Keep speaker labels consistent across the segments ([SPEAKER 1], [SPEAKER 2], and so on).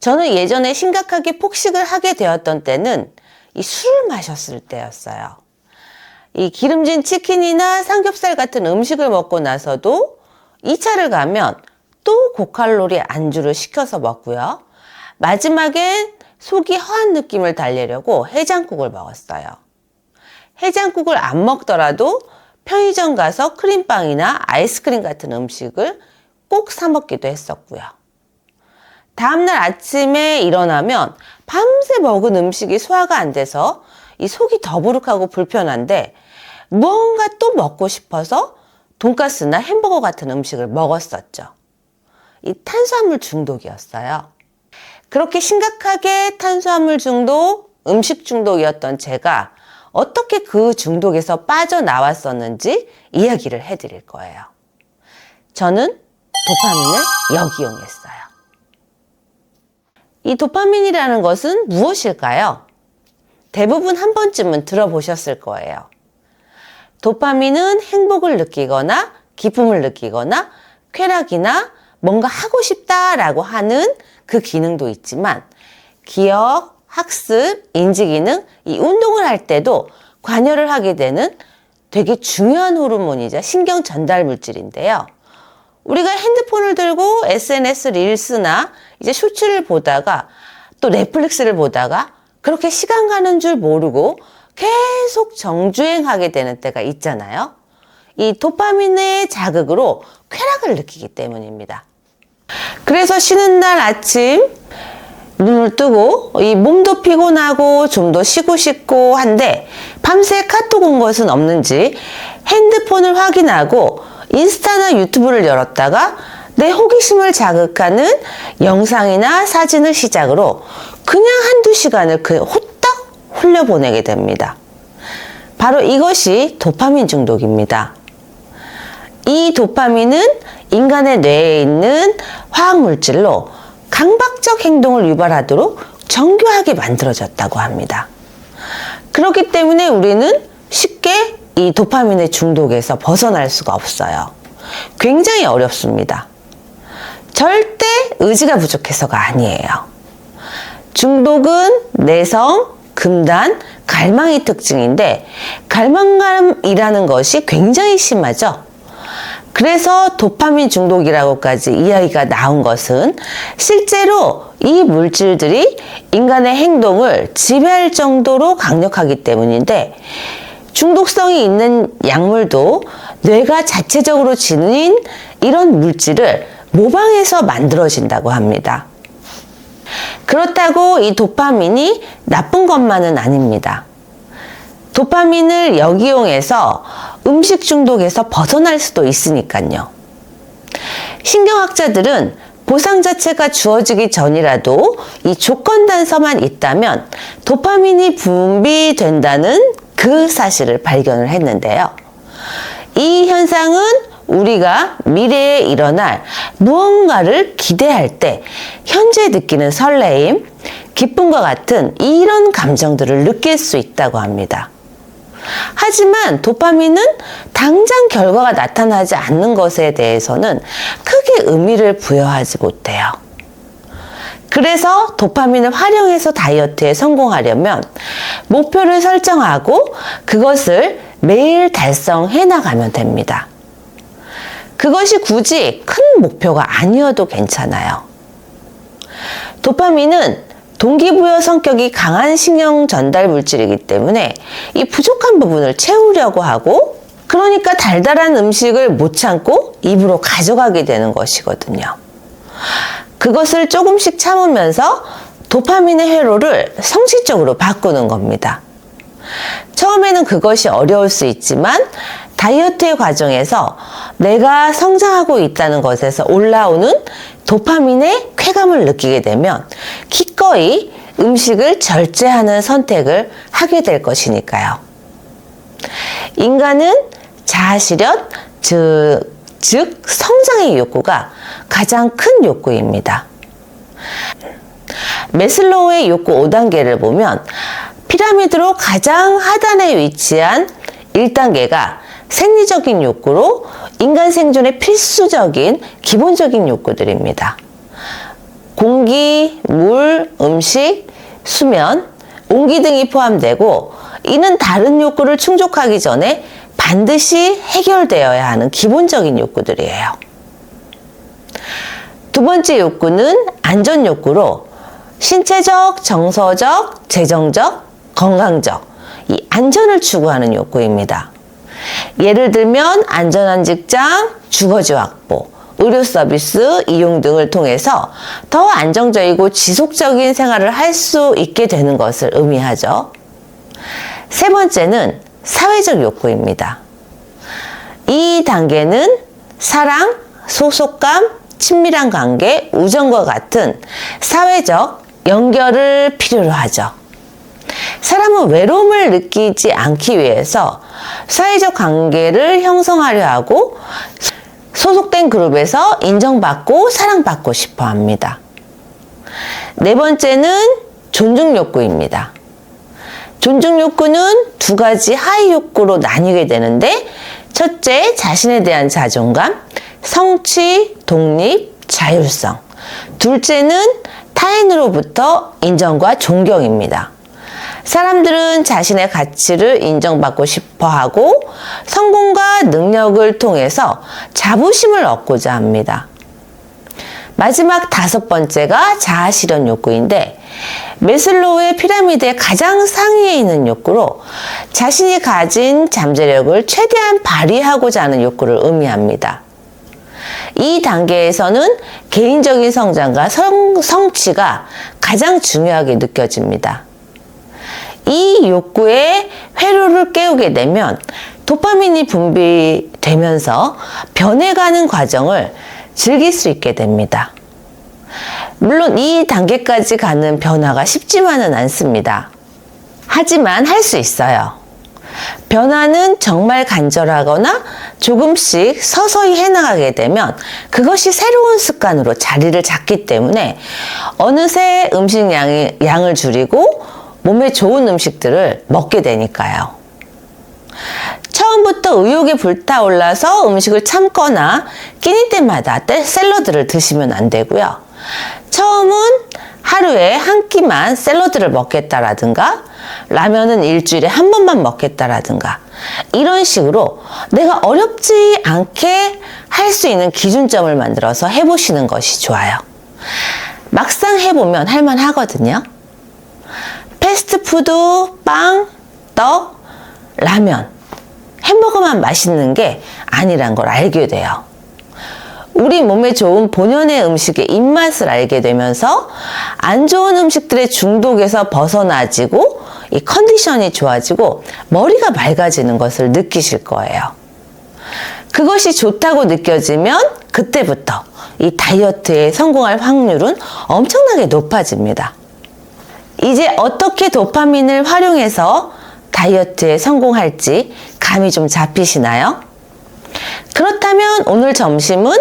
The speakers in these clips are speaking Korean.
[SPEAKER 1] 저는 예전에 심각하게 폭식을 하게 되었던 때는 이 술을 마셨을 때였어요. 이 기름진 치킨이나 삼겹살 같은 음식을 먹고 나서도 2차를 가면 또 고칼로리 안주를 시켜서 먹고요. 마지막엔 속이 허한 느낌을 달래려고 해장국을 먹었어요. 해장국을 안 먹더라도 편의점 가서 크림빵이나 아이스크림 같은 음식을 꼭 사 먹기도 했었고요. 다음날 아침에 일어나면 밤새 먹은 음식이 소화가 안 돼서 이 속이 더부룩하고 불편한데 무언가 또 먹고 싶어서 돈가스나 햄버거 같은 음식을 먹었었죠. 이 탄수화물 중독이었어요. 그렇게 심각하게 탄수화물 중독, 음식 중독이었던 제가 어떻게 그 중독에서 빠져나왔었는지 이야기를 해드릴 거예요. 저는 도파민을 역이용했어요. 이 도파민이라는 것은 무엇일까요? 대부분 한 번쯤은 들어보셨을 거예요. 도파민은 행복을 느끼거나 기쁨을 느끼거나 쾌락이나 뭔가 하고 싶다라고 하는 그 기능도 있지만 기억, 학습, 인지기능, 이 운동을 할 때도 관여를 하게 되는 되게 중요한 호르몬이자 신경 전달 물질인데요. 우리가 핸드폰을 들고 SNS 릴스나 이제 쇼츠를 보다가 또 넷플릭스를 보다가 그렇게 시간 가는 줄 모르고 계속 정주행하게 되는 때가 있잖아요. 이 도파민의 자극으로 쾌락을 느끼기 때문입니다. 그래서 쉬는 날 아침 눈을 뜨고 이 몸도 피곤하고 좀 더 쉬고 싶고 한데 밤새 카톡 온 것은 없는지 핸드폰을 확인하고 인스타나 유튜브를 열었다가 내 호기심을 자극하는 영상이나 사진을 시작으로 그냥 한두 시간을 후딱 흘려보내게 됩니다. 바로 이것이 도파민 중독입니다. 이 도파민은 인간의 뇌에 있는 화학물질로 강박적 행동을 유발하도록 정교하게 만들어졌다고 합니다. 그렇기 때문에 우리는 쉽게 이 도파민의 중독에서 벗어날 수가 없어요. 굉장히 어렵습니다. 절대 의지가 부족해서가 아니에요. 중독은 내성, 금단, 갈망이 특징인데 갈망감이라는 것이 굉장히 심하죠. 그래서 도파민 중독이라고까지 이야기가 나온 것은 실제로 이 물질들이 인간의 행동을 지배할 정도로 강력하기 때문인데 중독성이 있는 약물도 뇌가 자체적으로 지닌 이런 물질을 모방해서 만들어진다고 합니다. 그렇다고 이 도파민이 나쁜 것만은 아닙니다. 도파민을 역이용해서 음식 중독에서 벗어날 수도 있으니까요. 신경학자들은 보상 자체가 주어지기 전이라도 이 조건 단서만 있다면 도파민이 분비된다는 그 사실을 발견을 했는데요. 이 현상은 우리가 미래에 일어날 무언가를 기대할 때 현재 느끼는 설레임, 기쁨과 같은 이런 감정들을 느낄 수 있다고 합니다. 하지만 도파민은 당장 결과가 나타나지 않는 것에 대해서는 크게 의미를 부여하지 못해요. 그래서 도파민을 활용해서 다이어트에 성공하려면 목표를 설정하고 그것을 매일 달성해 나가면 됩니다. 그것이 굳이 큰 목표가 아니어도 괜찮아요. 도파민은 동기부여 성격이 강한 신경 전달 물질이기 때문에 이 부족한 부분을 채우려고 하고 그러니까 달달한 음식을 못 참고 입으로 가져가게 되는 것이거든요. 그것을 조금씩 참으면서 도파민의 회로를 성질적으로 바꾸는 겁니다. 처음에는 그것이 어려울 수 있지만 다이어트의 과정에서 내가 성장하고 있다는 것에서 올라오는 도파민의 쾌감을 느끼게 되면 기꺼이 음식을 절제하는 선택을 하게 될 것이니까요. 인간은 자아실현, 즉 성장의 욕구가 가장 큰 욕구입니다. 매슬로우의 욕구 5단계를 보면 피라미드로 가장 하단에 위치한 1단계가 생리적인 욕구로 인간 생존에 필수적인 기본적인 욕구들입니다. 공기, 물, 음식, 수면, 온기 등이 포함되고 이는 다른 욕구를 충족하기 전에 반드시 해결되어야 하는 기본적인 욕구들이에요. 두 번째 욕구는 안전 욕구로 신체적, 정서적, 재정적, 건강적 이 안전을 추구하는 욕구입니다. 예를 들면 안전한 직장, 주거지 확보, 의료 서비스 이용 등을 통해서 더 안정적이고 지속적인 생활을 할 수 있게 되는 것을 의미하죠. 세 번째는 사회적 욕구입니다. 이 단계는 사랑, 소속감, 친밀한 관계, 우정과 같은 사회적 연결을 필요로 하죠. 사람은 외로움을 느끼지 않기 위해서 사회적 관계를 형성하려 하고 소속된 그룹에서 인정받고 사랑받고 싶어 합니다. 네 번째는 존중 욕구입니다. 존중 욕구는 두 가지 하위 욕구로 나뉘게 되는데 첫째, 자신에 대한 자존감, 성취, 독립, 자율성. 둘째는 타인으로부터 인정과 존경입니다. 사람들은 자신의 가치를 인정받고 싶어 하고 성공과 능력을 통해서 자부심을 얻고자 합니다. 마지막 다섯 번째가 자아실현 욕구인데 매슬로우의 피라미드의 가장 상위에 있는 욕구로 자신이 가진 잠재력을 최대한 발휘하고자 하는 욕구를 의미합니다. 이 단계에서는 개인적인 성장과 성취가 가장 중요하게 느껴집니다. 이 욕구의 회로를 깨우게 되면 도파민이 분비되면서 변해가는 과정을 즐길 수 있게 됩니다. 물론 이 단계까지 가는 변화가 쉽지만은 않습니다. 하지만 할 수 있어요. 변화는 정말 간절하거나 조금씩 서서히 해나가게 되면 그것이 새로운 습관으로 자리를 잡기 때문에 어느새 음식 양을 줄이고 몸에 좋은 음식들을 먹게 되니까요. 처음부터 의욕에 불타올라서 음식을 참거나 끼니 때마다 샐러드를 드시면 안 되고요. 처음은 하루에 한 끼만 샐러드를 먹겠다라든가 라면은 일주일에 한 번만 먹겠다라든가 이런 식으로 내가 어렵지 않게 할 수 있는 기준점을 만들어서 해보시는 것이 좋아요. 막상 해보면 할만하거든요. 패스트푸드, 빵, 떡, 라면, 햄버거만 맛있는 게 아니란 걸 알게 돼요. 우리 몸에 좋은 본연의 음식의 입맛을 알게 되면서 안 좋은 음식들의 중독에서 벗어나지고 이 컨디션이 좋아지고 머리가 맑아지는 것을 느끼실 거예요. 그것이 좋다고 느껴지면 그때부터 이 다이어트에 성공할 확률은 엄청나게 높아집니다. 이제 어떻게 도파민을 활용해서 다이어트에 성공할지 감이 좀 잡히시나요? 그렇다면 오늘 점심은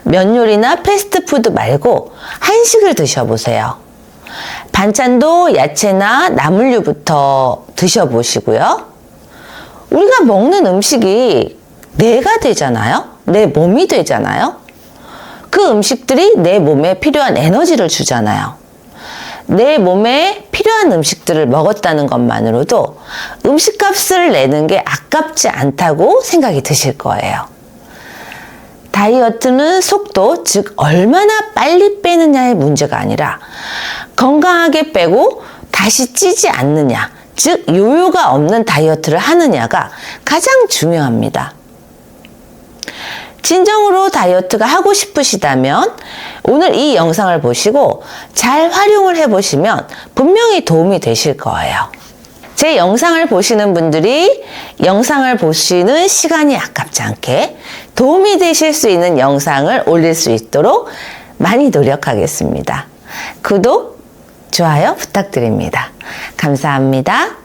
[SPEAKER 1] 면 요리나 패스트푸드 말고 한식을 드셔보세요. 반찬도 야채나 나물류부터 드셔보시고요. 우리가 먹는 음식이 내가 되잖아요. 내 몸이 되잖아요. 그 음식들이 내 몸에 필요한 에너지를 주잖아요. 내 몸에 필요한 음식들을 먹었다는 것만으로도 음식값을 내는 게 아깝지 않다고 생각이 드실 거예요. 다이어트는 속도, 즉 얼마나 빨리 빼느냐의 문제가 아니라 건강하게 빼고 다시 찌지 않느냐, 즉 요요가 없는 다이어트를 하느냐가 가장 중요합니다. 진정으로 다이어트가 하고 싶으시다면 오늘 이 영상을 보시고 잘 활용을 해보시면 분명히 도움이 되실 거예요. 제 영상을 보시는 분들이 영상을 보시는 시간이 아깝지 않게 도움이 되실 수 있는 영상을 올릴 수 있도록 많이 노력하겠습니다. 구독, 좋아요 부탁드립니다. 감사합니다.